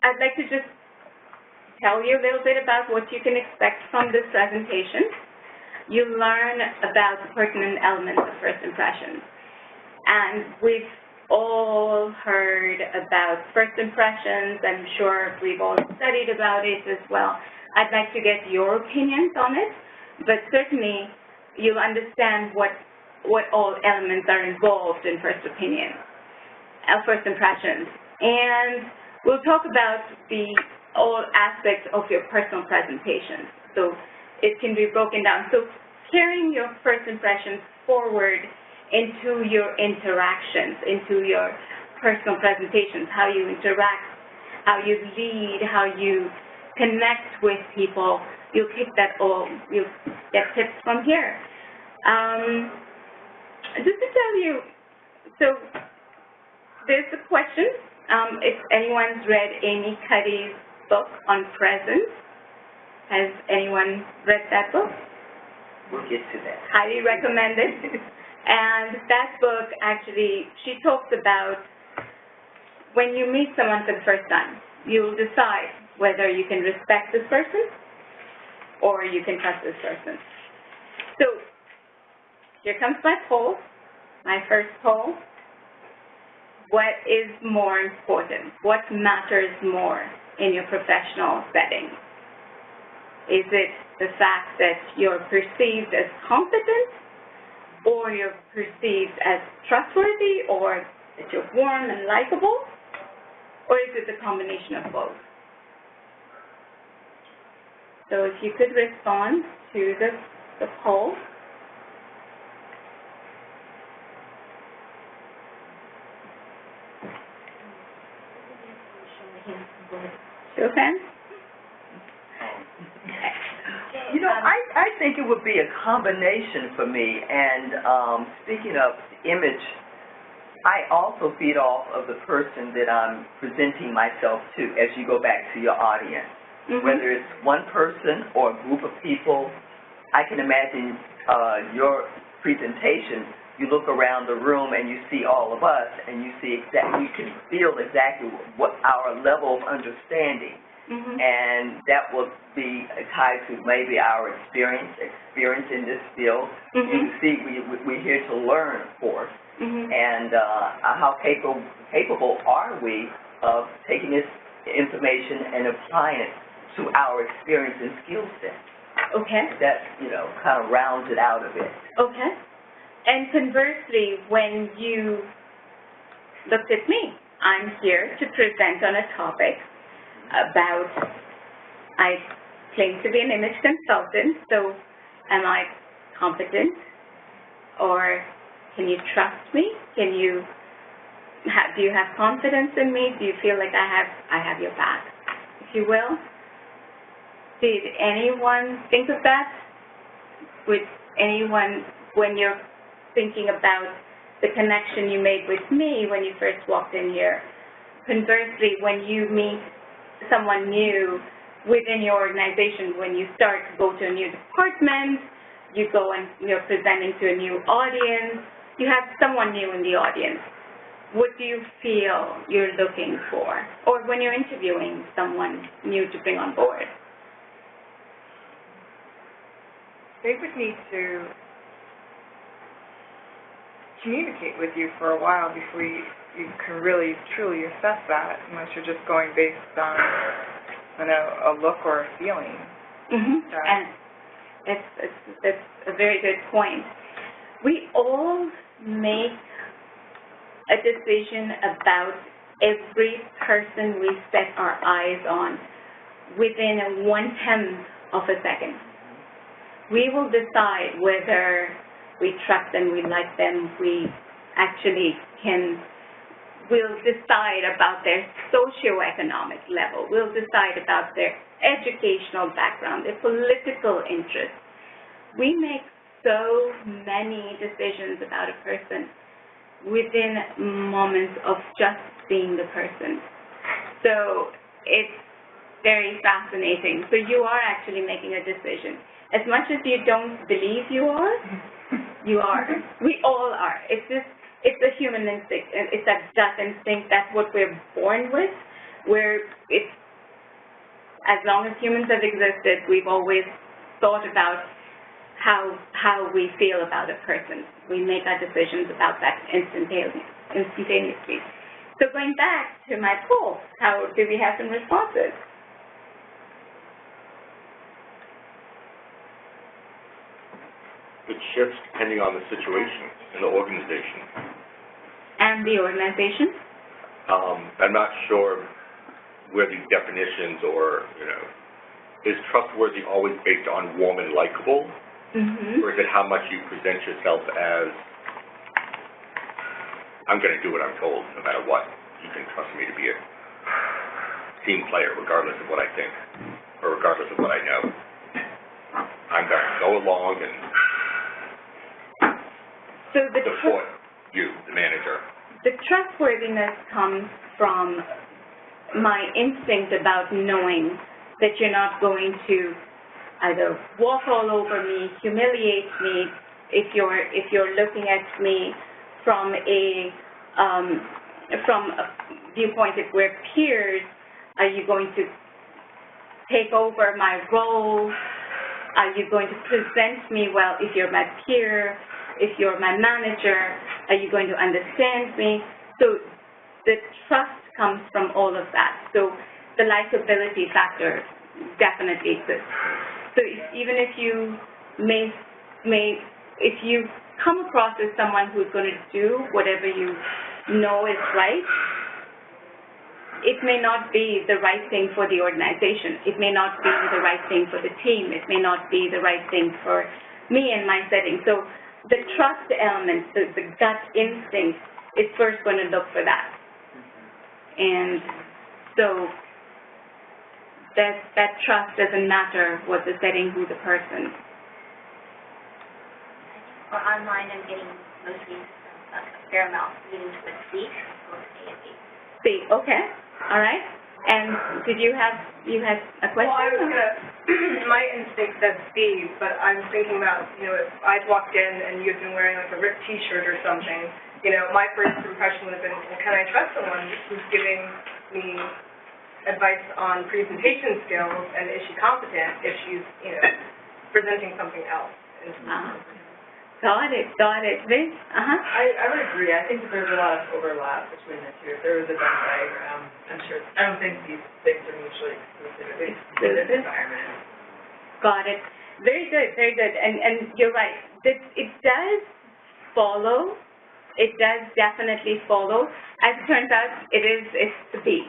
I'd like to just tell you a little bit about what you can expect from this presentation. You'll learn about the pertinent elements of first impressions. And we've all heard about first impressions. I'm sure we've all studied about it as well. I'd like to get your opinions on it, but certainly you'll understand what all elements are involved in first impressions. And we'll talk about all aspects of your personal presentation. So it can be broken down. So carrying your first impressions forward into your interactions, into your personal presentations, how you interact, how you lead, how you connect with people. You'll pick that all, you'll get tips from here. Just to tell you, so there's a question. If anyone's read Amy Cuddy's book on presence, has anyone read that book? We'll get to that. Highly recommended. And that book actually, she talks about when you meet someone for the first time, you'll decide whether you can respect this person or you can trust this person. So here comes my poll, my first poll. What is more important? What matters more in your professional setting? Is it the fact that you're perceived as competent, or you're perceived as trustworthy, or that you're warm and likable, or is it a combination of both? So if you could respond to the poll. Show of hands? You know, I think it would be a combination for me. And speaking of image, I also feed off of the person that I'm presenting myself to as you go back to your audience. Mm-hmm. Whether it's one person or a group of people, I can imagine your presentation, you look around the room and you see all of us, and you see you can feel exactly what our level of understanding. Mm-hmm. And that will be tied to maybe our experience in this field. Mm-hmm. You can see we're here to learn, of course. Mm-hmm. And how capable are we of taking this information and applying it to our experience and skill set? Okay. That, kind of rounds it out a bit. Okay. And conversely, when you looked at me, I'm here to present on a topic about, I claim to be an image consultant, so am I competent, or can you trust me? Do you have confidence in me? Do you feel like I have your back, if you will? Did anyone think of that? Would anyone, when you're thinking about the connection you made with me when you first walked in here, conversely, when you meet someone new within your organization, when you start to go to a new department, you go and you're presenting to a new audience, you have someone new in the audience. What do you feel you're looking for? Or when you're interviewing someone new to bring on board? They would need to communicate with you for a while before you can really, truly assess that, unless you're just going based on, a look or a feeling. Mm-hmm. And it's a very good point. We all make a decision about every person we set our eyes on within a 1/10 of a second. We will decide whether we trust them, we like them, we actually we'll decide about their socioeconomic level, we'll decide about their educational background, their political interests. We make so many decisions about a person within moments of just seeing the person. So it's very fascinating. So you are actually making a decision. As much as you don't believe you are, you are. We all are. It's a human instinct. It's that gut instinct. That's what we're born with. as long as humans have existed, we've always thought about how we feel about a person. We make our decisions about that instantaneously. So going back to my poll, how do we have some responses? It shifts depending on the situation and the organization. And the organization? I'm not sure where the definitions or, is trustworthy always based on warm and likable? Mm-hmm. Or is it how much you present yourself as, I'm going to do what I'm told no matter what. You can trust me to be a team player regardless of what I think or regardless of what I know. I'm going to go along and support you, the manager. The trustworthiness comes from my instinct about knowing that you're not going to either walk all over me, humiliate me. If you're looking at me from a viewpoint that we're peers, are you going to take over my role? Are you going to present me well if you're my peer? If you're my manager, are you going to understand me? So the trust comes from all of that. So the likability factor definitely exists. So even if you if you come across as someone who's going to do whatever you know is right, it may not be the right thing for the organization. It may not be the right thing for the team. It may not be the right thing for me and my setting. So the trust element, the gut instinct, is first going to look for that. And so that trust doesn't matter what the setting, who the person. For online, I'm getting mostly a fair amount leaning towards C, both A and B. C, okay, all right. And did you had a question? Well, I was gonna, my instinct said C, but I'm thinking about, if I'd walked in and you'd been wearing like a ripped T-shirt or something, my first impression would have been, well, can I trust someone who's giving me advice on presentation skills, and is she competent if she's, presenting something else? Got it. Vince? I would agree. I think that there's a lot of overlap between the two. If there was a Venn diagram, I'm sure. I don't think these things are mutually exclusive in this environment. Got it. Very good. And you're right. It does follow. It does definitely follow. As it turns out, it's the B.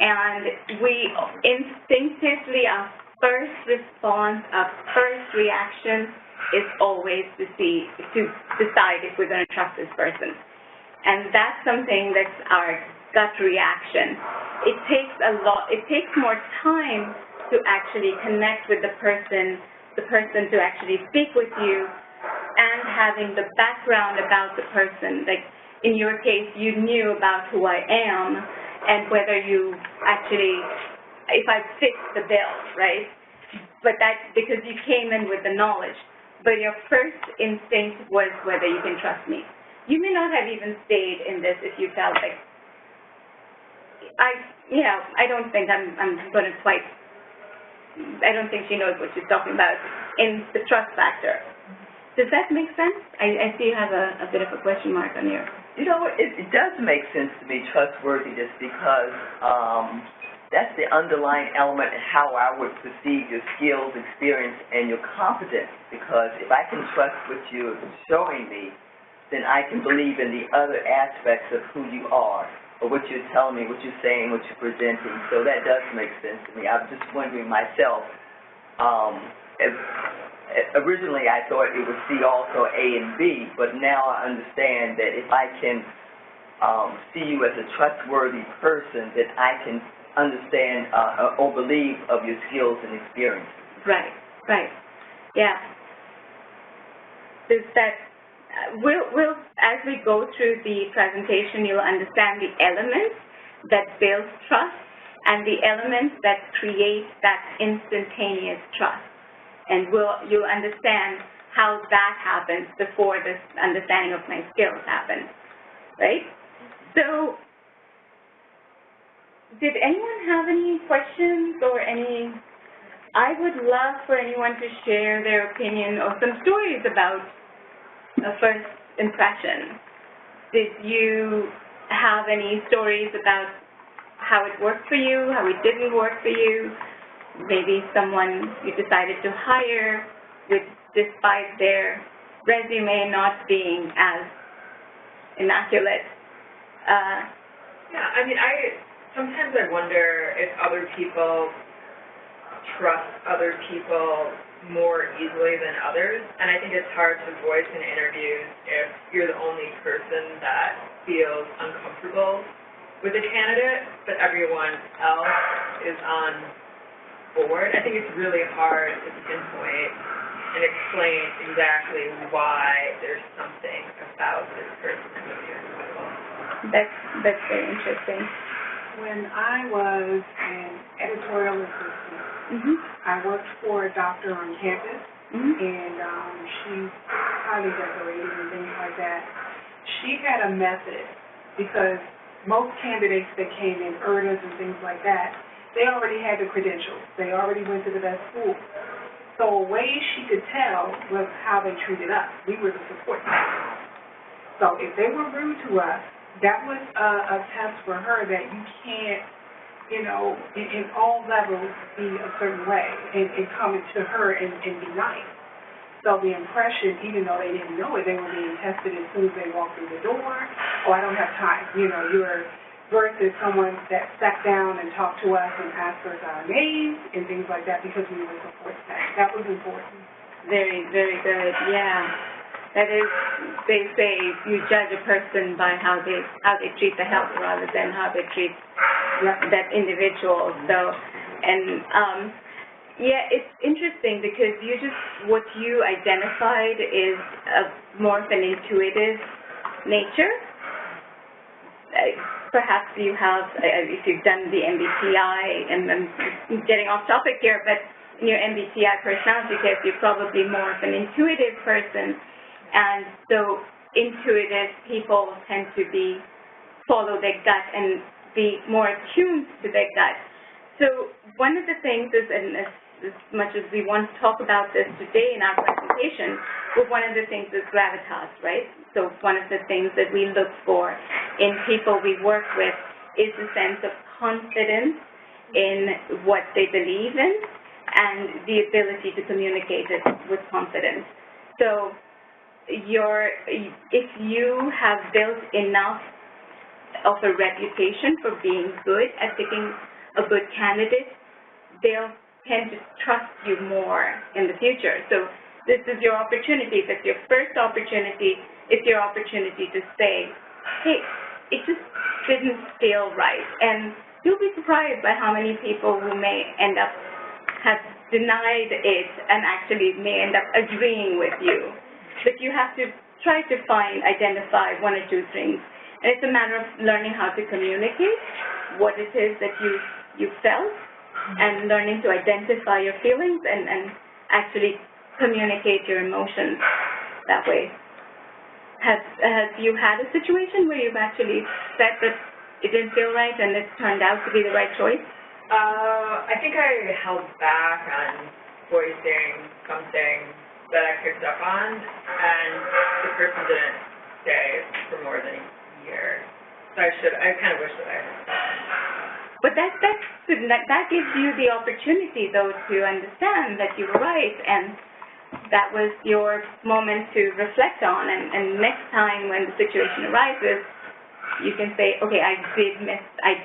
And we instinctively, our first response, our first reaction is always to decide if we're going to trust this person. And that's something that's our gut reaction. It takes more time to actually connect with the person to actually speak with you, and having the background about the person. Like in your case, you knew about who I am, and whether you actually, if I fit the bill, right? But that's because you came in with the knowledge. But your first instinct was whether you can trust me. You may not have even stayed in this if you felt like, I don't think I'm going to quite, I don't think she knows what she's talking about in the trust factor. Does that make sense? I see you have a bit of a question mark on your. It does make sense to me, trustworthiness, because that's the underlying element in how I would perceive your skills, experience, and your competence. Because if I can trust what you're showing me, then I can believe in the other aspects of who you are, or what you're telling me, what you're saying, what you're presenting. So that does make sense to me. I'm just wondering myself, originally I thought it was C also, A and B, but now I understand that if I can see you as a trustworthy person, that I can understand or believe of your skills and experience. Right. Yeah. Is that we'll as we go through the presentation, you'll understand the elements that build trust and the elements that create that instantaneous trust. And you'll understand how that happens before this understanding of my skills happens, right? So did anyone have any questions or any? I would love for anyone to share their opinion or some stories about a first impression. Did you have any stories about how it worked for you, how it didn't work for you? Maybe someone you decided to hire despite their resume not being as immaculate. Yeah, I mean, sometimes I wonder if other people trust other people more easily than others, and I think it's hard to voice in interviews if you're the only person that feels uncomfortable with a candidate, but everyone else is on board. I think it's really hard to pinpoint and explain exactly why there's something about this person that would be incredible. That's very interesting. When I was an editorial assistant, I worked for a doctor on campus, and she's highly decorated and things like that. She had a method because most candidates that came in, ERDAs and things like that, they already had the credentials. They already went to the best school. So a way she could tell was how they treated us. We were the support staff. So if they were rude to us, that was a test for her that you can't, in all levels be a certain way and come to her and be nice. So the impression, even though they didn't know it, they were being tested as soon as they walked through the door. Oh, I don't have time. You're versus someone that sat down and talked to us and asked us our names and things like that because we were support staff. That was important. Very, very good. Yeah. That is, they say you judge a person by how they treat the health rather than how they treat that individual. So, and it's interesting because what you identified is more of an intuitive nature. Perhaps you have, if you've done the MBTI, and I'm getting off topic here, but in your MBTI personality test, you're probably more of an intuitive person. And so intuitive people tend to follow their gut and be more attuned to their gut. So one of the things is, and as much as we want to talk about this today in our presentation, but one of the things is gravitas, right? So one of the things that we look for in people we work with is a sense of confidence in what they believe in and the ability to communicate it with confidence. So if you have built enough of a reputation for being good at picking a good candidate, they'll tend to trust you more in the future. So this is your opportunity. If it's your first opportunity, it's your opportunity to say, hey, it just didn't feel right. And you'll be surprised by how many people who may end up have denied it and actually may end up agreeing with you. But you have to try to identify one or two things. And it's a matter of learning how to communicate what it is that you felt and learning to identify your feelings and actually communicate your emotions that way. Have you had a situation where you've actually said that it didn't feel right and it turned out to be the right choice? I think I held back on voicing something that I picked up on, and the person didn't stay for more than a year. So I kind of wish that I had done. But that gives you the opportunity, though, to understand that you were right, and that was your moment to reflect on, and next time when the situation arises, you can say, okay, I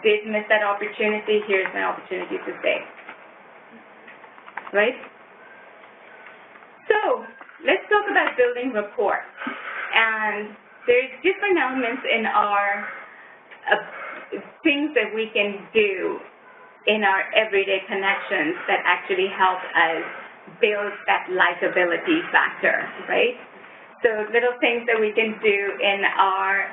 did miss that opportunity, here's my opportunity to stay. Right? So, let's talk about building rapport. And there's different elements in our things that we can do in our everyday connections that actually help us build that likability factor, right? So little things that we can do in our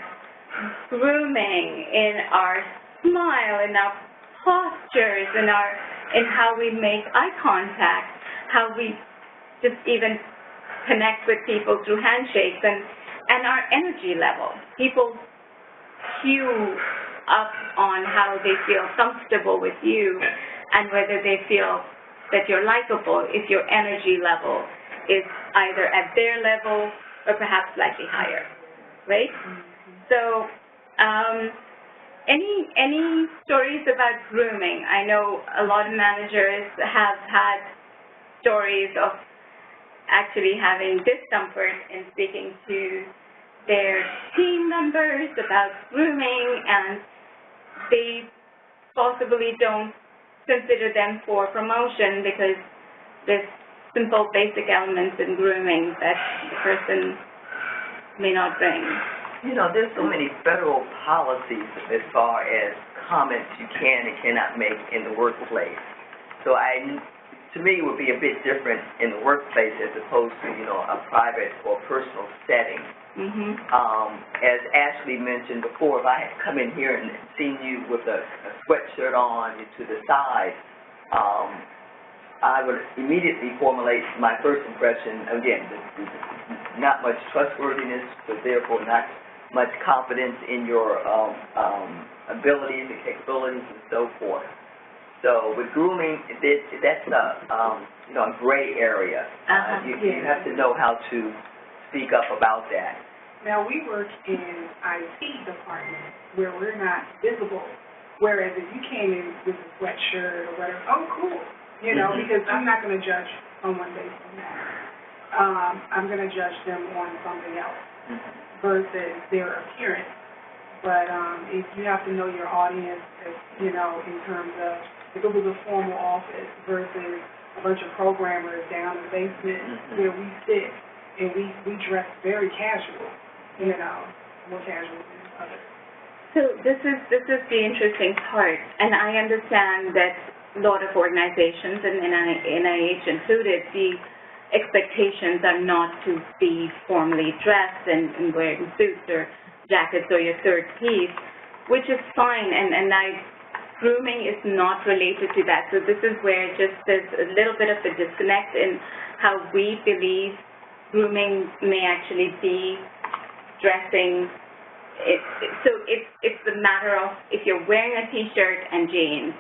grooming, in our smile, in our postures, in how we make eye contact, how we just even connect with people through handshakes, and our energy level. People cue up on how they feel comfortable with you and whether they feel that you're likable if your energy level is either at their level or perhaps slightly higher, right? So, any stories about grooming? I know a lot of managers have had stories of actually having discomfort in speaking to their team members about grooming, and they possibly don't consider them for promotion because there's simple basic elements in grooming that the person may not bring. You know, there's so many federal policies as far as comments you can and cannot make in the workplace. So to me, it would be a bit different in the workplace as opposed to, you know, a private or personal setting. As Ashley mentioned before, if I had come in here and seen you with a sweatshirt on to the side, I would immediately formulate my first impression. Again, not much trustworthiness, but therefore not much confidence in your abilities and capabilities and so forth. So with grooming, that's a gray area. You have to know how to speak up about that. Now, we work in IT department where we're not visible, whereas if you came in with a sweatshirt or whatever, oh, cool, you know, because I'm not going to judge someone based on that. I'm going to judge them on something else versus their appearance. But if you have to know your audience, you know, in terms of if it was a formal office versus a bunch of programmers down in the basement where we sit and we dress very casual, you know, more casual than others. So this is the interesting part, and I understand that a lot of organizations, and NIH included, the expectations are not to be formally dressed and wearing suits or jackets or your third piece, which is fine, and grooming is not related to that. So this is where just there's a little bit of a disconnect in how we believe grooming may actually be dressing. It's a matter of if you're wearing a T-shirt and jeans,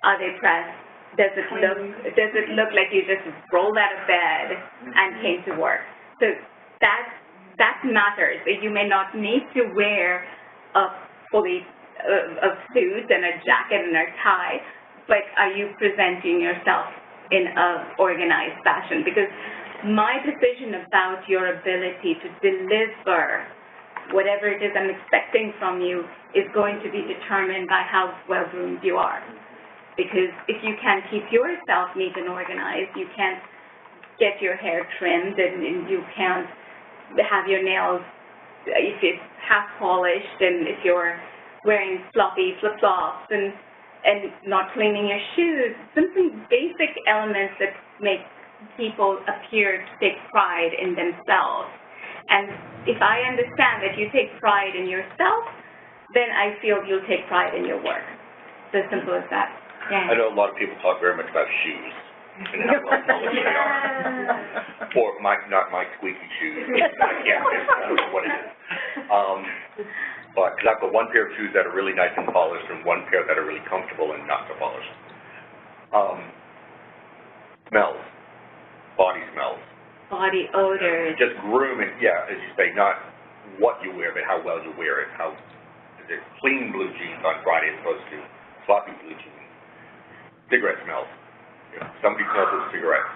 are they pressed? Does it look like you just rolled out of bed and came to work? So that matters. You may not need to wear a suit and a jacket and a tie, but are you presenting yourself in an organized fashion? Because my decision about your ability to deliver whatever it is I'm expecting from you is going to be determined by how well-groomed you are. Because if you can't keep yourself neat and organized, you can't get your hair trimmed, and you can't have your nails, if it's half polished, and if you're wearing floppy flip-flops and not cleaning your shoes, simply basic elements that make people appear to take pride in themselves. And if I understand that you take pride in yourself, then I feel you'll take pride in your work. It's as simple as that. Yeah. I know a lot of people talk very much about shoes and how well polished they are. Or not my squeaky shoes. I don't know what it is. But because I've got one pair of shoes that are really nice and polished and one pair that are really comfortable and not so polished. Smells. Body smells. Body odors. Just grooming, yeah, as you say, not what you wear, but how well you wear it. How is it clean blue jeans on Friday as opposed to sloppy blue jeans? Cigarette smells. You know, somebody smells a cigarette,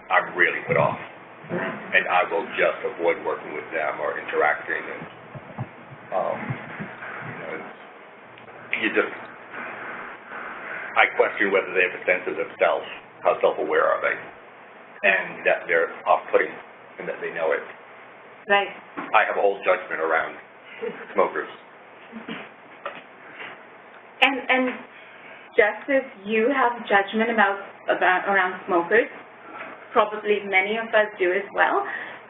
I'm really put off. And I will just avoid working with them or interacting. And, I question whether they have a sense of themselves. How self-aware are they? And that they're off-putting and that they know it. Right. I have a whole judgment around smokers. And just as you have judgment around smokers, probably many of us do as well,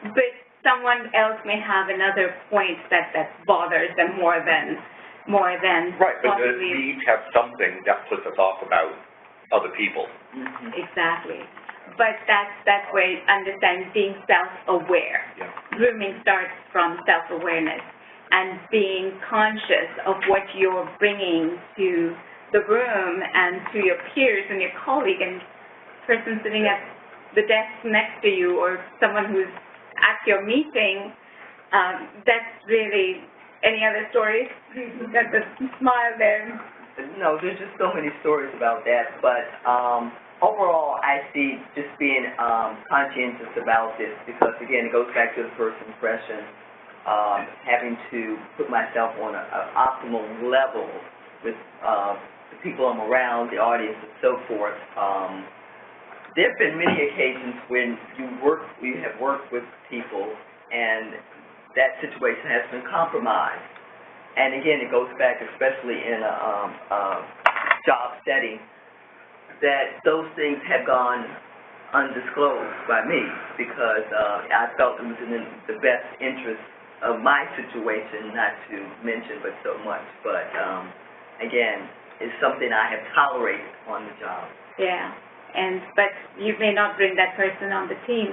but someone else may have another point that bothers them more than right, but we each have something that puts us off about other people. Exactly. But that's where you understand being self-aware. Yeah. Grooming starts from self-awareness. and being conscious of what you're bringing to the room and to your peers and your colleague and person sitting at the desk next to you or someone who's at your meeting. That's really, any other stories? Got the smile there. No, there's just so many stories about that, but overall I see just being conscientious about this because, again, it goes back to the first impression, having to put myself on an optimal level with the people I'm around, the audience, and so forth. There have been many occasions when you have worked with people and that situation has been compromised. And again, it goes back, especially in a job setting, that those things have gone undisclosed by me because I felt it was in the best interest of my situation not to mention but so much. But again, it's something I have tolerated on the job. Yeah, but you may not bring that person on the team.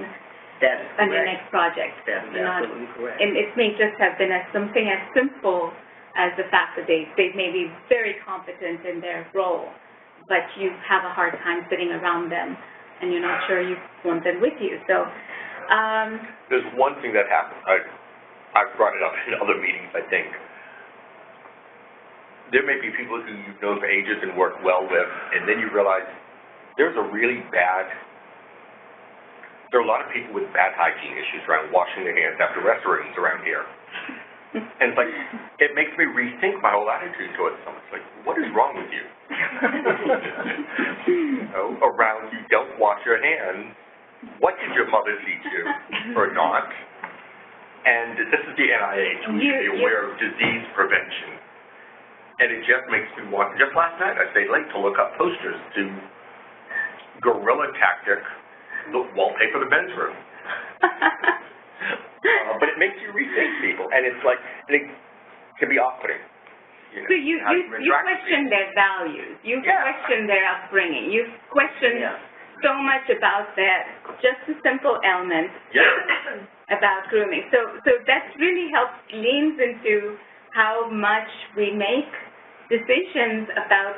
That is correct. On your next project. That is absolutely correct. And it may just have been something as simple as the fact that they may be very competent in their role, but you have a hard time sitting around them, and you're not sure you want them with you. So there's one thing that happened. I've brought it up in other meetings, I think. There may be people who you've known for ages and worked well with, and then you realize there are a lot of people with bad hygiene issues around washing their hands after restrooms around here. And it's like, it makes me rethink my whole attitude towards someone. It's like, what is wrong with you? Around you don't wash your hands. What did your mother teach you or not? And this is the NIH. We should be aware of disease prevention. And it just makes me want, just last night I stayed late to look up posters to guerrilla tactic, the wallpaper of the men's room. But it makes you rethink people, and it's like, it can be off-putting. You know, so you question their values, you question their upbringing, you question so much about that, just a simple element about grooming. So that really leans into how much we make decisions about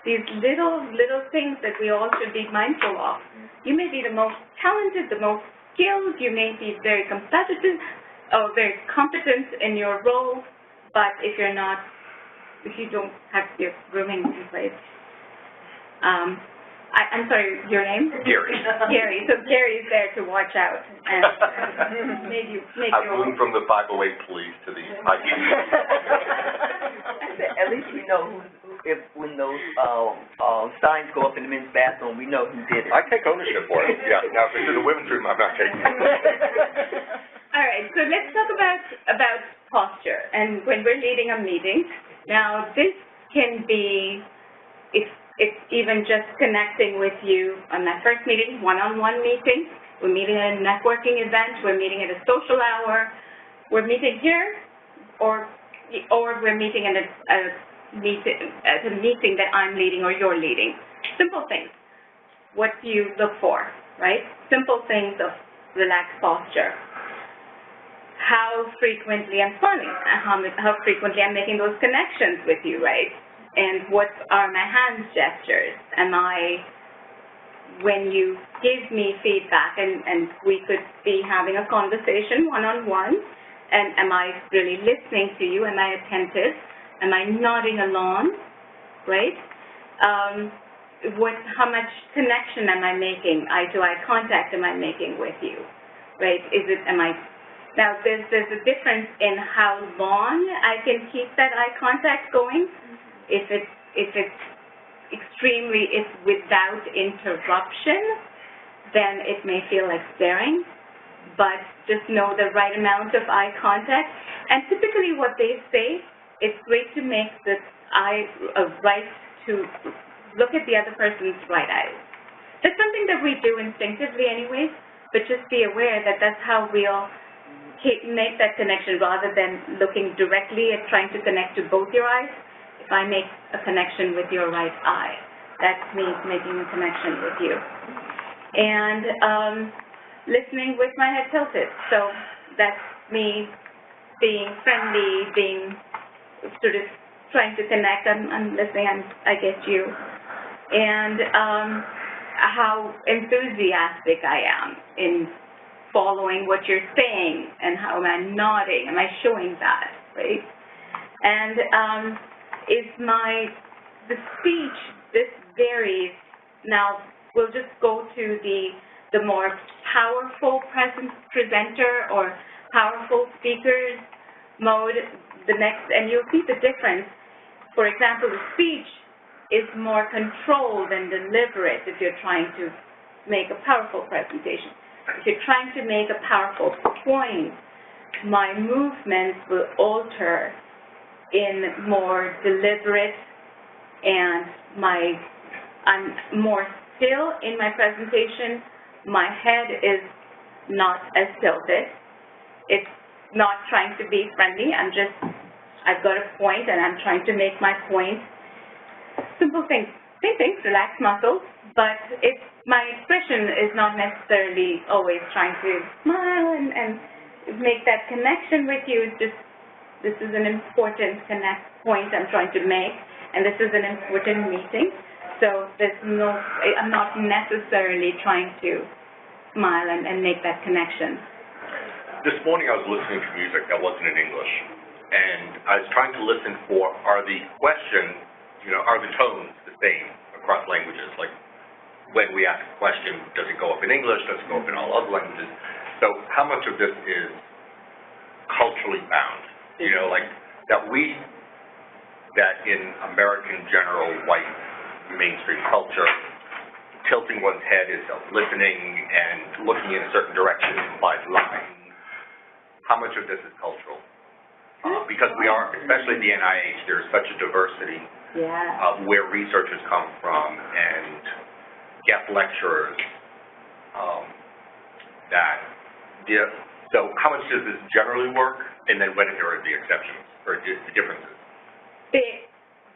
these little things that we all should be mindful of. You may be the most talented, the most skilled, you may be very competitive or very competent in your role, but if you don't have your grooming in place. I'm sorry, your name? Gary. Gary. So Gary is there to watch out and make you. I've moved from the 508 police to the hygiene. At least we know when those signs go up in the men's bathroom, we know who did it. I take ownership for it. Yeah. Now, if it's in the women's room, I'm not taking it. All right. So let's talk about posture. And when we're leading a meeting, now this can be, it's even just connecting with you on that first meeting, one-on-one meeting. We're meeting at a networking event. We're meeting at a social hour. We're meeting here, or we're meeting at a meeting that I'm leading or you're leading. Simple things. What do you look for, right? Simple things of relaxed posture. How frequently I'm smiling, how frequently I'm making those connections with you, right? And what are my hand gestures? When you give me feedback, and we could be having a conversation one-on-one, and am I really listening to you? Am I attentive? Am I nodding along, right? How much connection am I making? Eye-to-eye contact am I making with you, right? Now, there's a difference in how long I can keep that eye contact going. If it's without interruption, then it may feel like staring, but just know the right amount of eye contact. And typically what they say, it's great to make the eye to look at the other person's right eyes. That's something that we do instinctively anyways, but just be aware that that's how we'll make that connection rather than looking directly at trying to connect to both your eyes. If I make a connection with your right eye, that's me making a connection with you. And listening with my head tilted. So that's me being friendly, being sort of trying to connect. I'm listening, I get you. And how enthusiastic I am in following what you're saying, and how am I nodding? Am I showing that, right? And the speech, this varies. Now, we'll just go to the more powerful presenter or powerful speakers mode, and you'll see the difference. For example, the speech is more controlled and deliberate if you're trying to make a powerful presentation. If you're trying to make a powerful point, my movements will alter in more deliberate, and I'm more still in my presentation. My head is not as tilted. It's not trying to be friendly. I've got a point and I'm trying to make my point. Simple things, same things, relax muscles, but my expression is not necessarily always trying to smile and make that connection with you. It's just, this is an important point I'm trying to make, and this is an important meeting. So I'm not necessarily trying to smile and make that connection. This morning I was listening to music that wasn't in English, and I was trying to listen for, are the questions, are the tones the same across languages? Like, when we ask a question, does it go up in English? Does it go up in all other languages? So how much of this is culturally bound? That in American general white mainstream culture, tilting one's head is listening, and looking in a certain direction implies lying. How much of this is cultural? Because we are, especially at the NIH, there's such a diversity of where researchers come from and guest lecturers so how much does this generally work, and then when are the exceptions or the differences?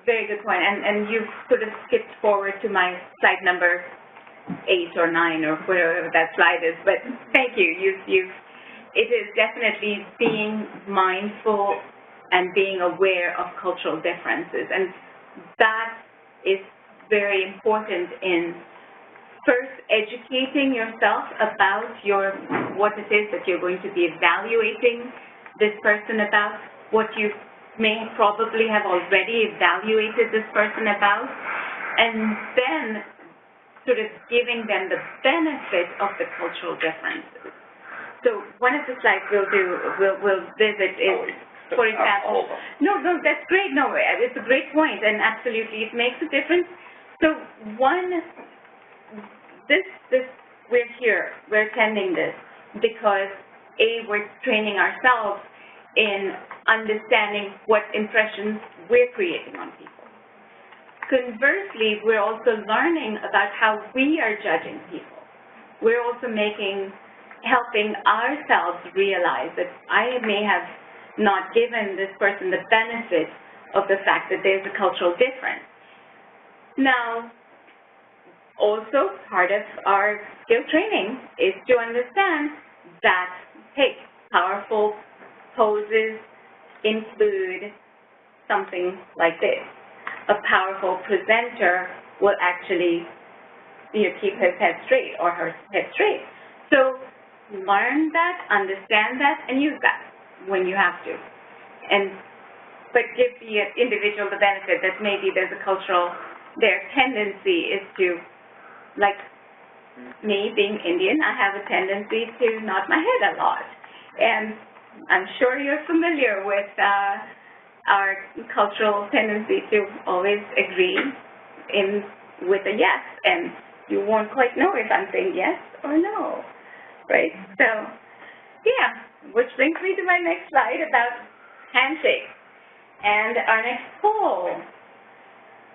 Very good point, and you've sort of skipped forward to my slide number 8 or 9 or whatever that slide is, but thank you. It is definitely being mindful and being aware of cultural differences, and that is very important in first educating yourself about what it is that you're going to be evaluating this person about, what you may probably have already evaluated this person about, and then sort of giving them the benefit of the cultural differences. So one of the slides we'll visit is, for example, no, that's great. No, it's a great point, and absolutely, it makes a difference. So we're here, we're attending this because we're training ourselves in understanding what impressions we're creating on people. Conversely, we're also learning about how we are judging people. We're also helping ourselves realize that I may have not given this person the benefit of the fact that there's a cultural difference. Now, also part of our skill training is to understand that, hey, powerful poses include something like this. A powerful presenter will actually keep his head straight or her head straight. So learn that, understand that, and use that when you have to. But give the individual the benefit that maybe their tendency is to, like me being Indian, I have a tendency to nod my head a lot. And I'm sure you're familiar with our cultural tendency to always agree with a yes, and you won't quite know if I'm saying yes or no, right? So, yeah, which brings me to my next slide about handshake. And our next poll,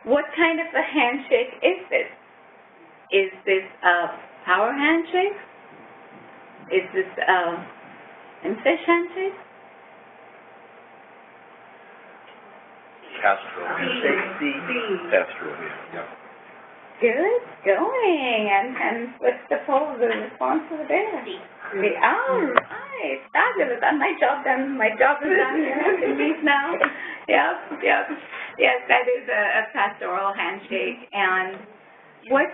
what kind of a handshake is this? Is this a power handshake? Is this a fish handshake? Castro. Castro, yeah. Good going. And what's the poll, the response over there? All right. okay, fabulous, my job done, my job is done here, I can leave now. Yes, that is a pastoral handshake. And what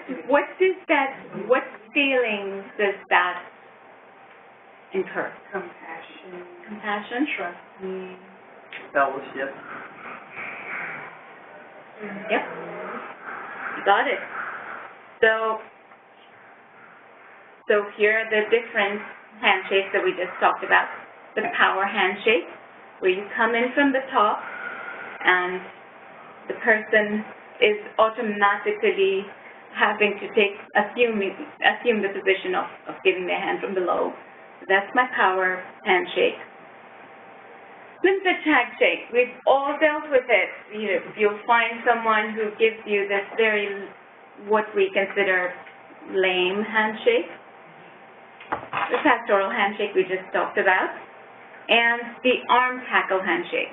feelings does that incur? Compassion? Trusting. Fellowship. Yep. You got it. So here are the different handshakes that we just talked about. The power handshake, where you come in from the top and the person is automatically having to assume the position of giving their hand from below. So that's my power handshake. Privilege handshake, we've all dealt with it. You'll find someone who gives you this what we consider lame handshake. The pastoral handshake we just talked about, and the arm tackle handshake.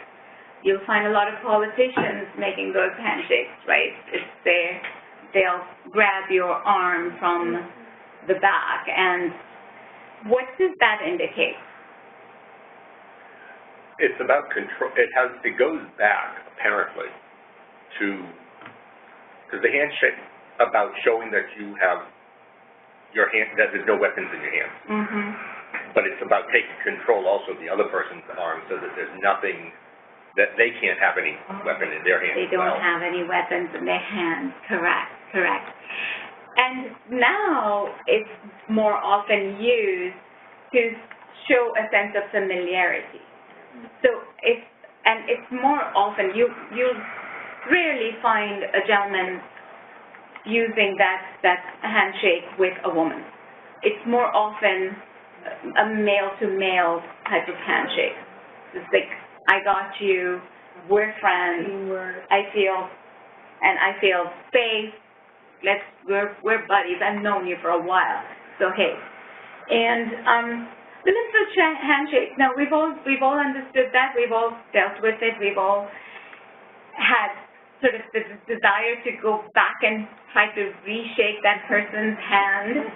You'll find a lot of politicians making those handshakes, right? They'll grab your arm from the back, and what does that indicate? It's about control. It goes back apparently because the handshake about showing that you have your hand, that there's no weapons in your hands. Mm-hmm. But it's about taking control also of the other person's arm so that there's nothing, that they can't have any weapon in their hands. They don't have any weapons in their hands. Correct. And now it's more often used to show a sense of familiarity. So it's more often, you rarely find a gentleman using that handshake with a woman. It's more often a male-to-male type of handshake. It's like, I got you, we're friends, I feel safe, we're buddies, I've known you for a while, so hey. And the privilege handshake, now we've all understood that, we've all dealt with it, we've all had sort of the desire to go back and try to reshake that person's hand,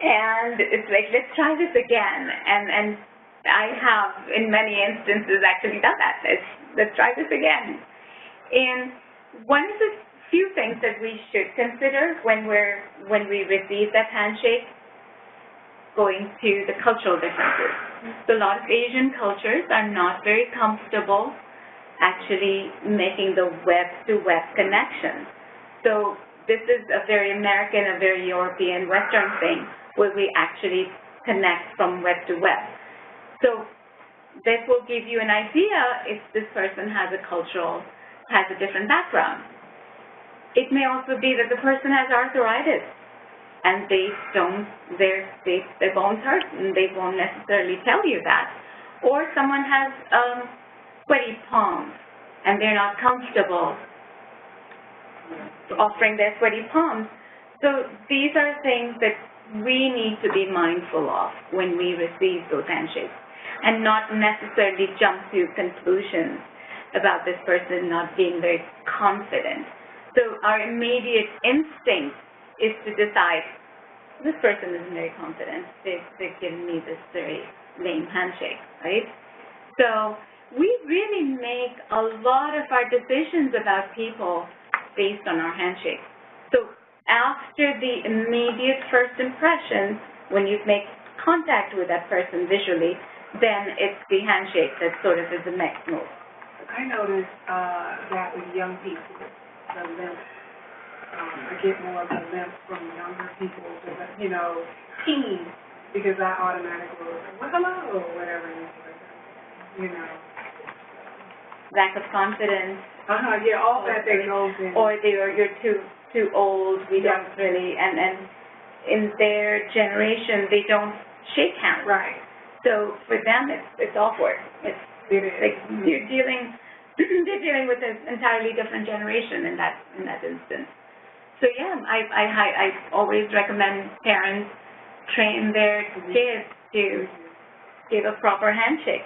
and it's like, let's try this again. And I have, in many instances, actually done that. Let's try this again. And one of the few things that we should consider when we receive that handshake, going to the cultural differences. So a lot of Asian cultures are not very comfortable actually making the web-to-web connection. So this is a very American, a very European, Western thing, where we actually connect from web to web. So this will give you an idea if this person has a different background. It may also be that the person has arthritis, and their bones hurt, and they won't necessarily tell you that. Or someone has sweaty palms, and they're not comfortable offering their sweaty palms. So these are things that we need to be mindful of when we receive those handshakes, and not necessarily jump to conclusions about this person not being very confident. So our immediate instinct is to decide, this person isn't very confident. They've given me this very lame handshake, right? So we really make a lot of our decisions about people based on our handshake. So after the immediate first impression, when you make contact with that person visually, then it's the handshake that sort of is the next move. I noticed that with young people, the limp, I get more of the limp from younger people, teens, because I automatically go, well, hello, or whatever, Lack of confidence. Yeah, all that goes in. Or you're too old, we don't really, and in their generation, they don't shake hands. Right. So for them, it's awkward. It is. Like they're dealing with an entirely different generation in that instance. So yeah, I always recommend parents train their kids to give a proper handshake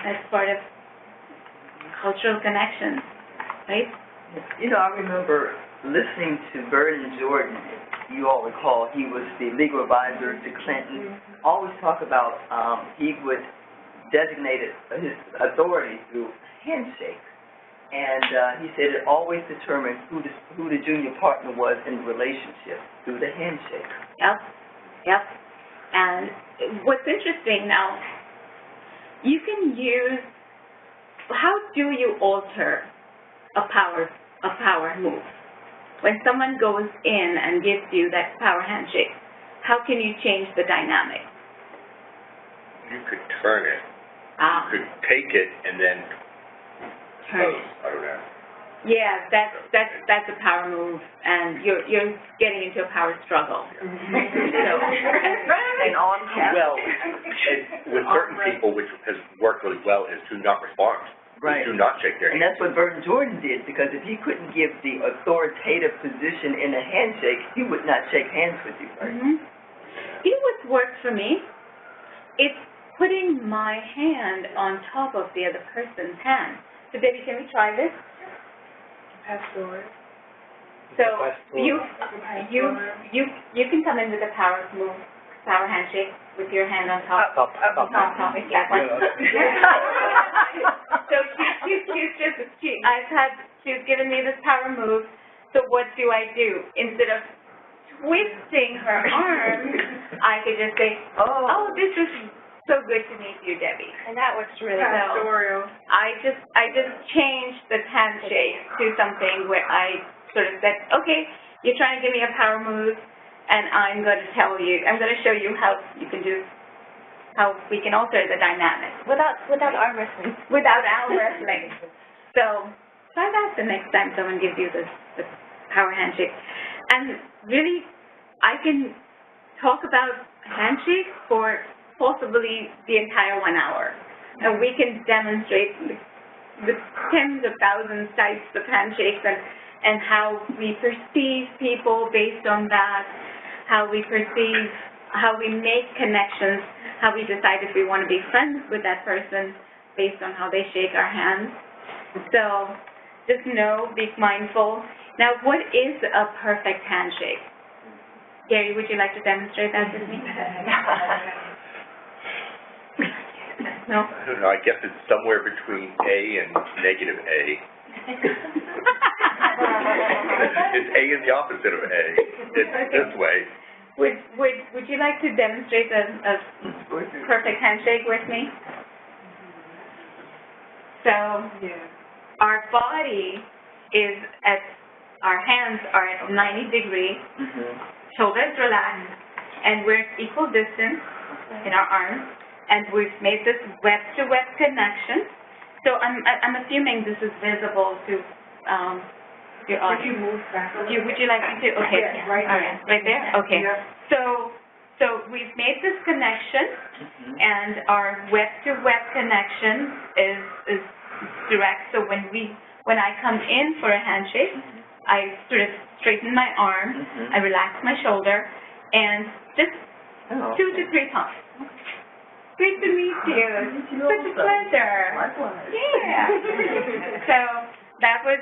as part of cultural connection, right? I remember listening to Vernon Jordan. You all recall he was the legal advisor to Clinton, always talk about he would designate his authority through handshake. And he said it always determined who the junior partner was in the relationship through the handshake. Yep. And what's interesting now, you can use, how do you alter a power move? When someone goes in and gives you that power handshake, how can you change the dynamic? You could turn it. You could take it and then pose. I don't know. Yeah, that's a power move, and you're getting into a power struggle. And on cap. Well, with certain people, which has worked really well, is to not respond. Right. Do not shake their hand. And that's what Burton Jordan did, because if he couldn't give the authoritative position in a handshake, he would not shake hands with you. Right? You know what's worked for me? It's putting my hand on top of the other person's hand. So, Debbie, can we try this? Pass forward. So you can come in with a power move, power handshake with your hand on top. Up. On top, exactly. So she's given me this power move. So what do I do? Instead of twisting her arm, I could just say, "Oh, this is so good to meet you, Debbie." And that works really well. Pastoral. I just changed the handshake to something where I sort of said, "Okay, you're trying to give me a power move, and I'm going to show you how you can do, how we can alter the dynamic Without arm wrestling. without arm wrestling." So try that the next time someone gives you the power handshake. And really, I can talk about handshakes for possibly the entire 1 hour. And we can demonstrate the tens of thousands types of handshakes and how we perceive people based on that, how we make connections, how we decide if we want to be friends with that person based on how they shake our hands. So just know, be mindful. Now, what is a perfect handshake? Gary, would you like to demonstrate that with me? No? I don't know. I guess it's somewhere between A and negative A. It's A is the opposite of A. It's this way. Would you like to demonstrate a perfect handshake with me? So our body is our hands are at 90 degrees, shoulders relaxed, and we're equal distance in our arms, and we've made this web-to-web connection. So I'm assuming this is visible to your audience. Could you move back a little Would you like me to? Okay. Yes, right All right. Right there? Okay. Yeah. So we've made this connection, and our web-to-web connection is direct. So when I come in for a handshake, I sort of straighten my arm, I relax my shoulder, and just 2 to 3 times. Great to meet you. Such a pleasure. Likewise. Yeah. So that was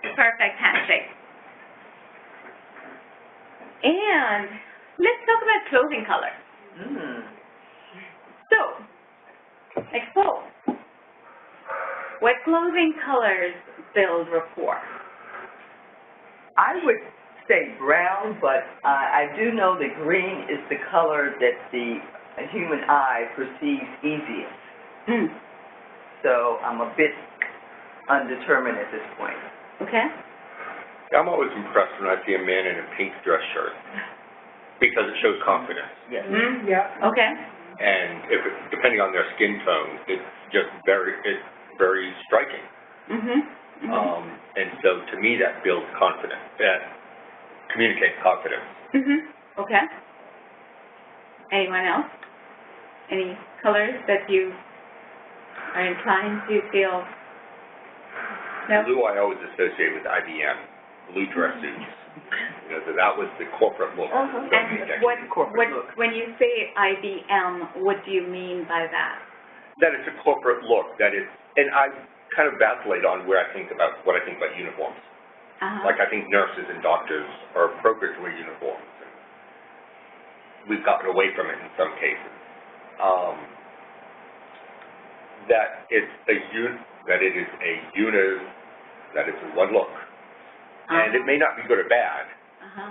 the perfect handshake. And let's talk about clothing color. So, explore. What clothing colors build rapport? I would say brown, but I do know that green is the color that the human eye perceives easiest. So I'm a bit undetermined at this point. Okay. I'm always impressed when I see a man in a pink dress shirt because it shows confidence. Yes. Yeah. Okay. And depending on their skin tone, it's just very striking. And so to me, that builds confidence. That communicates confidence. Okay. Anyone else? Any colors that you are inclined to feel? No? Blue I always associate with IBM, blue dress suits. So that was the corporate look. And when you say IBM, what do you mean by that? That it's a corporate look. That it's, and I kind of vacillate on what I think about uniforms. Like I think nurses and doctors are appropriate to wear uniforms. we've gotten away from it in some cases. That it is one look. And it may not be good or bad.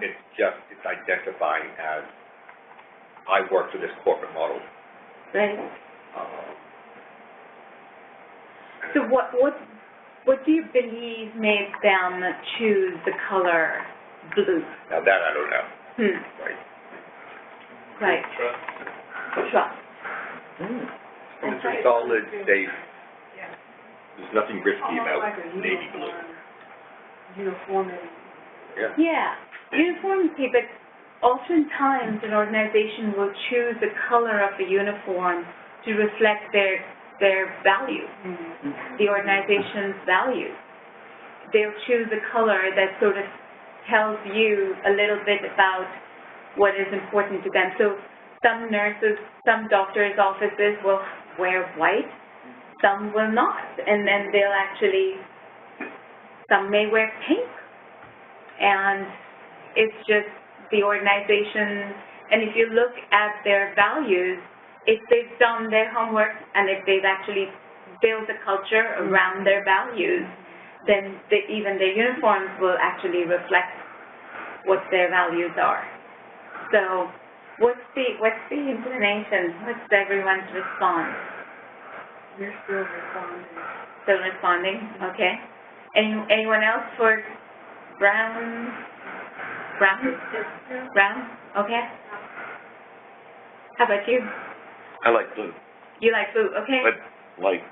It's identifying as, I work for this corporate model. Right. So what do you believe made them choose the color blue? Now that I don't know. Right. Trust. It's a solid, safe. There's nothing risky about navy blue. Uniformity. Yeah, uniformity, but oftentimes an organization will choose the color of the uniform to reflect their values, the organization's values. They'll choose a color that sort of tells you a little bit about what is important to them. So some nurses, some doctors' offices will wear white, some will not, and then they'll actually, some may wear pink, and it's just the organization. And if you look at their values, if they've done their homework and if they've actually built a culture around their values, then even their uniforms will actually reflect what their values are. So what's the inclination? What's everyone's response? We're still responding. Still responding? Okay. Anyone else for brown? Brown? Okay. How about you? I like blue. You like blue, okay. But, like,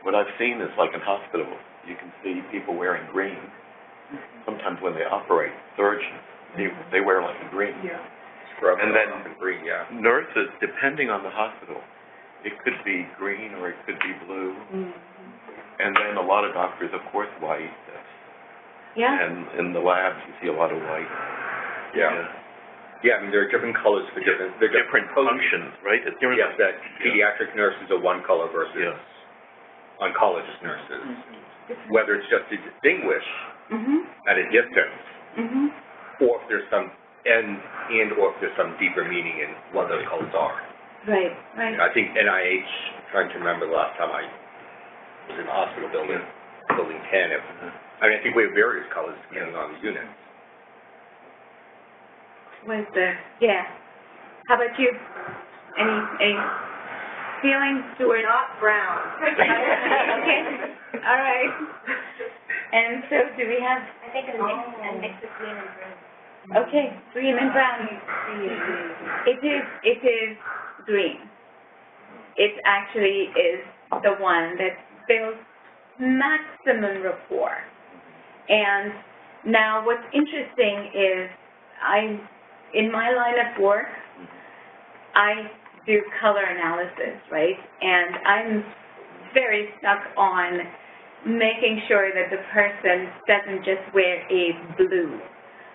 what I've seen is, like, in hospitals, you can see people wearing green. Sometimes when they operate, surgeons, they wear, like, a green. Yeah. Scrub and then green, nurses, depending on the hospital, it could be green or it could be blue. And then a lot of doctors, of course, white. Yeah. And in the labs, you see a lot of white. Yeah, I mean, there are different colors for different functions, right? Yes, that pediatric nurses are one color versus oncologist nurses. Whether it's just to distinguish at a distance, or if there's some or if there's some deeper meaning in what those colors are. Right. I think NIH, trying to remember the last time I was in the hospital building 10. I mean, I think we have various colors depending on the unit. How about you? Any feelings towards? Not brown. Okay. All right. And so do we have? I think a mix of green and brown. Okay, green and brown. It is green. It actually is the one that builds maximum rapport. And now what's interesting is in my line of work, I do color analysis, right? And I'm very stuck on making sure that the person doesn't just wear a blue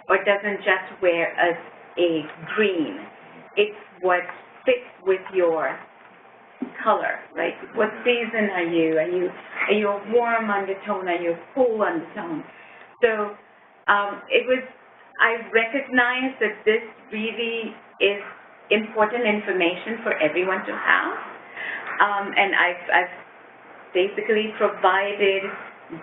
or doesn't just wear a green. It's what fits with your color, right? What season are you? Are you a warm undertone? Are you a cool undertone? So I recognize that this really is important information for everyone to have. And I've basically provided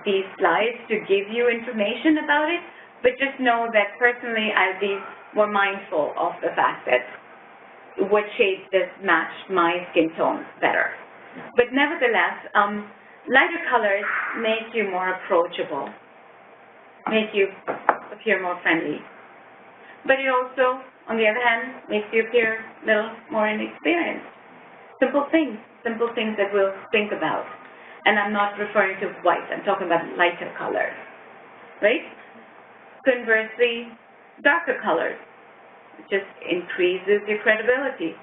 these slides to give you information about it, but just know that personally I'll be more mindful of the fact that what shade does match my skin tone better. But nevertheless, lighter colors make you more approachable, make you appear more friendly. But it also, on the other hand, makes you appear a little more inexperienced. Simple things that we'll think about. And I'm not referring to white, I'm talking about lighter colors, right? Conversely, darker colors, it just increases your credibility.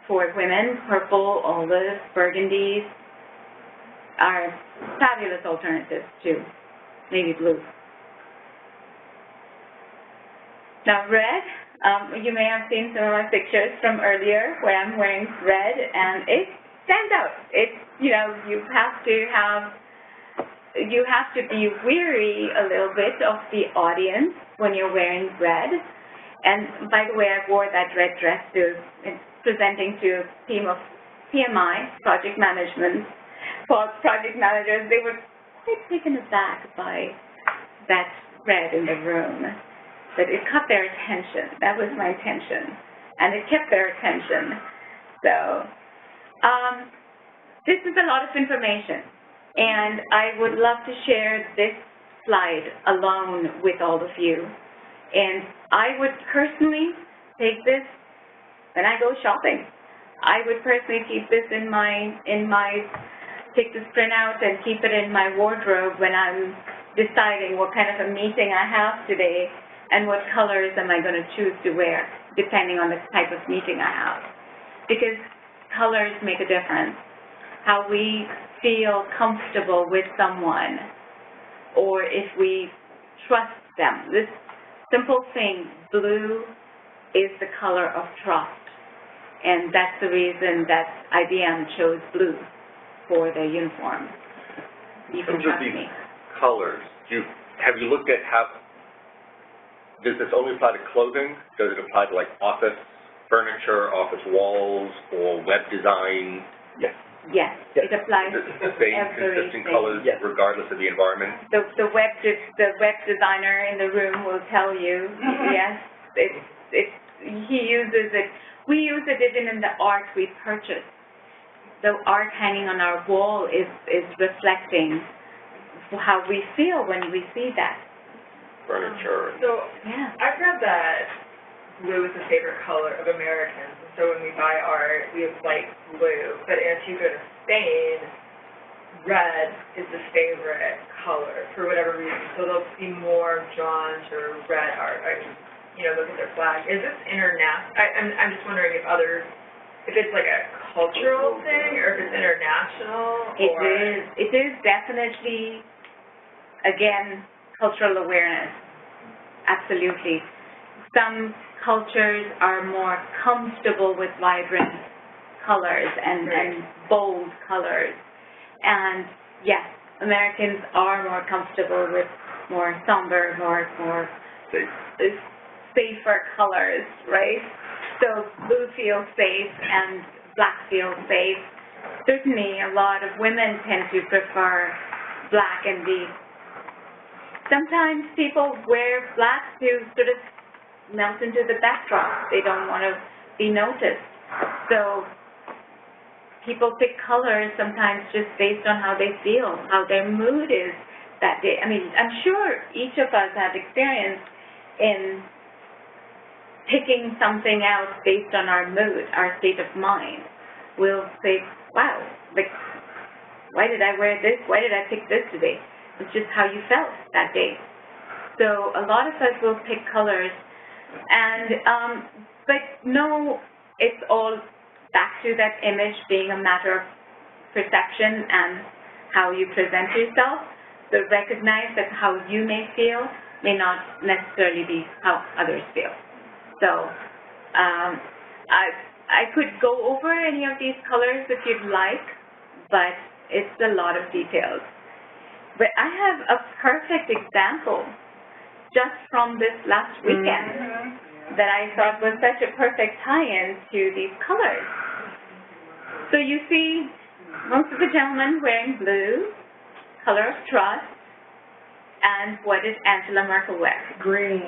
For women, purple, olive, burgundies are fabulous alternatives to navy blue. Now red, you may have seen some of my pictures from earlier where I'm wearing red, and it stands out. It's, you have to be weary a little bit of the audience when you're wearing red. And by the way, I wore that red dress to presenting to a team of PMI, project management, project managers. They were quite taken aback by that red in the room, that it caught their attention. That was my intention, and it kept their attention. So this is a lot of information, and I would love to share this slide alone with all of you. And I would personally take this when I go shopping. I would personally keep this take this print out and keep it in my wardrobe when I'm deciding what kind of a meeting I have today and what colors am I going to choose to wear, depending on the type of meeting I have. Because colors make a difference. How we feel comfortable with someone, or if we trust them. This simple thing, blue is the color of trust, and that's the reason that IBM chose blue for their uniform. You can trust me. Colors, have you looked at how, does this only apply to clothing? Does it apply to like office furniture, office walls, or web design? Yes. Yes, it applies to same consistent colors regardless of the environment? The web designer in the room will tell you, yes, he uses it. We use it even in the art we purchase. The art hanging on our wall is reflecting how we feel when we see that. Furniture. So, I've read that blue is the favorite color of Americans. So when we buy art, we have light blue. But if you go to Spain, red is the favorite color for whatever reason. So they'll see more drawn to red art. Look at their flag. Is this international? I'm just wondering if it's like a cultural thing or if it's international. It is definitely, again, cultural awareness. Absolutely. Some cultures are more comfortable with vibrant colors and bold colors. And yes, Americans are more comfortable with more somber, more safer colors, right? So blue feels safe and black feels safe. Certainly a lot of women tend to prefer black, and sometimes people wear black to sort of melt into the backdrop. They don't want to be noticed. So people pick colors sometimes just based on how they feel, how their mood is that day. I mean, I'm sure each of us have experience in picking something out based on our mood, our state of mind. We'll say, wow, like, why did I wear this? Why did I pick this today? It's just how you felt that day. So a lot of us will pick colors. And, but no, it's all back to that image being a matter of perception and how you present yourself. So recognize that how you may feel may not necessarily be how others feel. So I could go over any of these colors if you'd like, but it's a lot of details. But I have a perfect example just from this last weekend that I thought was such a perfect tie-in to these colors. So you see most of the gentlemen wearing blue, color of trust, and what does Angela Merkel wear? Green.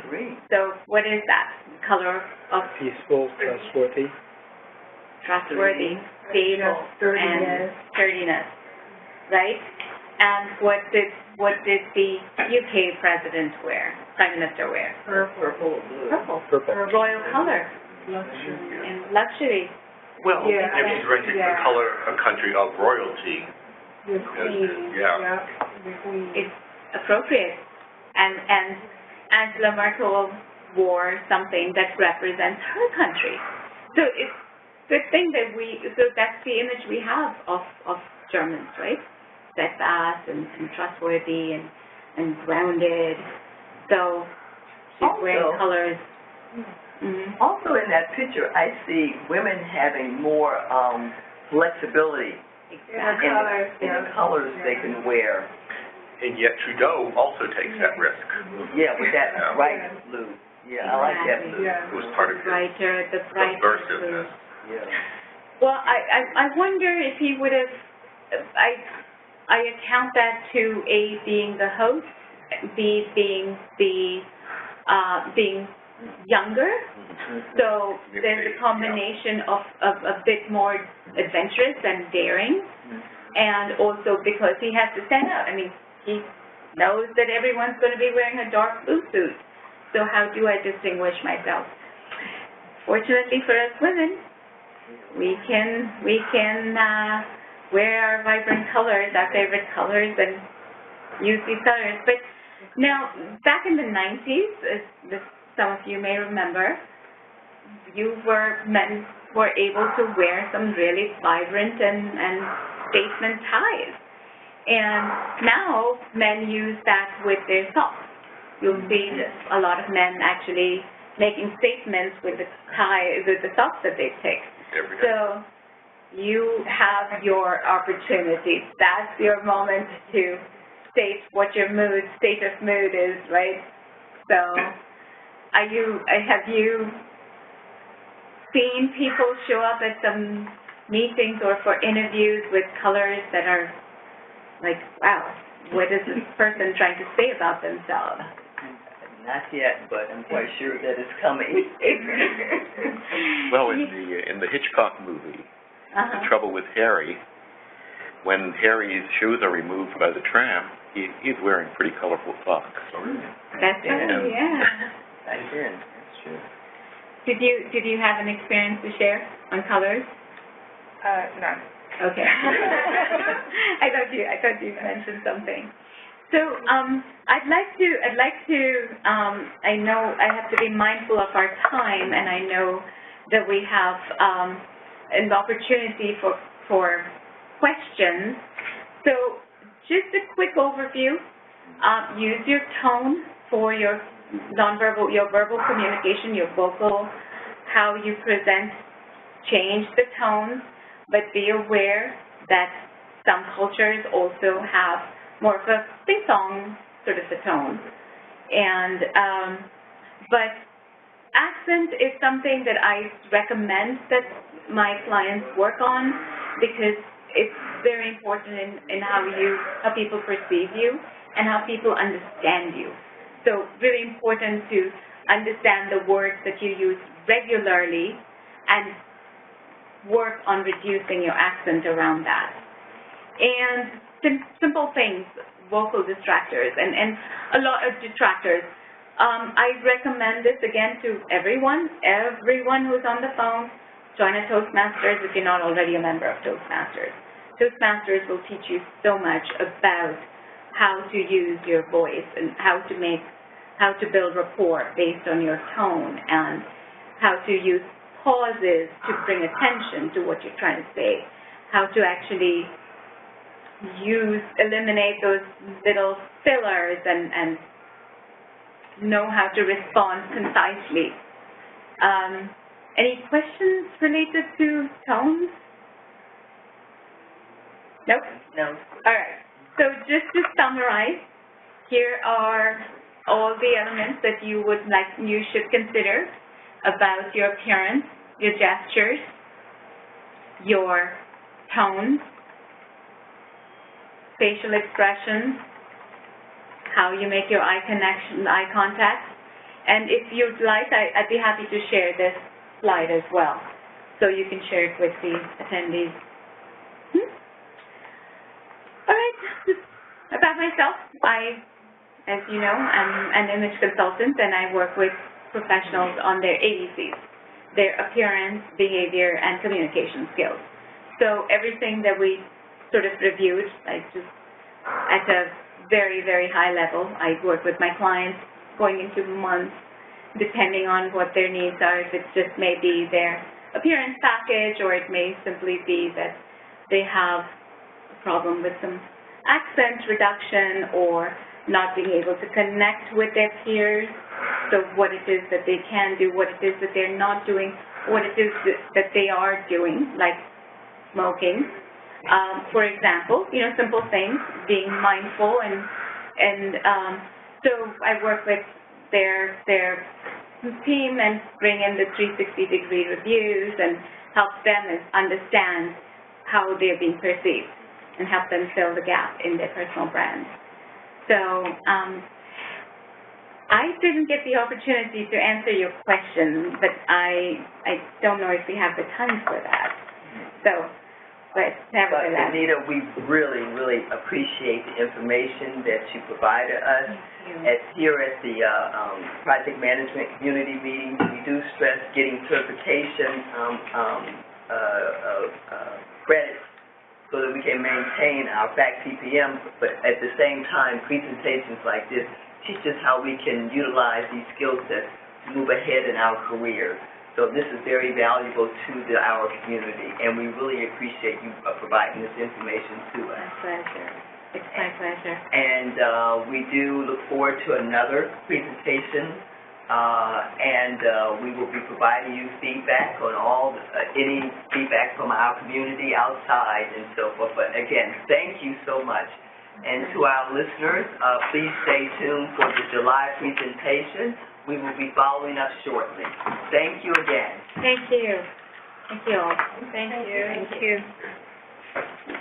Green. So what is that? Color of? Peaceful, trustworthy. Trustworthy, stable, and sturdiness, right? And what did the UK president wear, Prime Minister wear? Purple. A royal color. Luxury. And luxury. Well, if she's renting the color a country of royalty. The queen. The queen. It's appropriate. And Angela Merkel wore something that represents her country. So it's the thing that that's the image we have of Germans, right? Steadfast and trustworthy and grounded. So she's wearing colors. Also in that picture, I see women having more flexibility Exactly. in the colors they can wear. And yet Trudeau also takes that risk. Yeah, with that bright blue. Yeah, I like that blue. Yeah. It was part of his The brighter blue. subversiveness. Yeah. Well, I wonder if he would have, I account that to A, being the host, B, being being younger. So there's a combination of a bit more adventurous and daring, and also because he has to stand out. I mean, he knows that everyone's going to be wearing a dark blue suit. So how do I distinguish myself? Fortunately for us women, we can wear our vibrant colors, our favorite colors, and use these colors. But now, back in the 90s, as some of you may remember, men were able to wear some really vibrant and statement ties. And now men use that with their socks. You'll see a lot of men actually making statements with the socks that they pick. So you have your opportunity. That's your moment to state what your state of mood is, right? So have you seen people show up at some meetings or for interviews with colors that are like, wow, what is this person trying to say about themselves? Not yet, but I'm quite sure that it's coming. Well, in the Hitchcock movie, The Trouble with Harry, when Harry's shoes are removed by the tramp, he's wearing pretty colorful socks. That's right, yeah. Back then, that's true. Did you have an experience to share on colors? None. Okay. I thought you mentioned something. So I'd like to I know I have to be mindful of our time, and I know that we have an opportunity for questions. So just a quick overview. Use your tone for your nonverbal, your verbal communication, your vocal, how you present. Change the tone, but be aware that some cultures also have more of a sing-song sort of a tone. And, but accent is something that I recommend that my clients work on because it's very important in how people perceive you and how people understand you. So really important to understand the words that you use regularly and work on reducing your accent around that. And simple things, vocal distractors, and a lot of detractors. I recommend this again to everyone who's on the phone. Join a Toastmasters if you're not already a member of Toastmasters. Toastmasters will teach you so much about how to use your voice and how to build rapport based on your tone and how to use pauses to bring attention to what you're trying to say, how to actually eliminate those little fillers and know how to respond concisely. Any questions related to tones? Nope? No. All right. So just to summarize, here are all the elements that you should consider about your appearance, your gestures, your tone, facial expressions, how you make your eye contact. And if you'd like, I'd be happy to share this slide as well, so you can share it with the attendees. All right, about myself, as you know, I'm an image consultant, and I work with professionals on their ABCs, their appearance, behavior, and communication skills. So everything that we sort of reviewed, just at a very, very high level. I work with my clients going into months, depending on what their needs are. If it's just maybe their appearance package, or it may simply be that they have a problem with some accent reduction or not being able to connect with their peers. So what it is that they can do, what it is that they're not doing, what it is that they are doing, like smoking. For example, simple things, being mindful, and so I work with their team and bring in the 360-degree reviews and help them understand how they're being perceived and help them fill the gap in their personal brand. So I didn't get the opportunity to answer your question, but I don't know if we have the time for that. So, but nevertheless. But Anita, we really, really appreciate the information that you provided us. Here at the project management community meetings, we do stress getting certification credits so that we can maintain our FACT PPM, but at the same time, presentations like this teach us how we can utilize these skill sets to move ahead in our careers. So this is very valuable to our community, and we really appreciate you providing this information to us. My pleasure. It's my pleasure. And we do look forward to another presentation, and we will be providing you feedback on any feedback from our community outside and so forth. But again, thank you so much. And to our listeners, please stay tuned for the July presentation. We will be following up shortly. Thank you again. Thank you. Thank you all. Thank you. Thank you.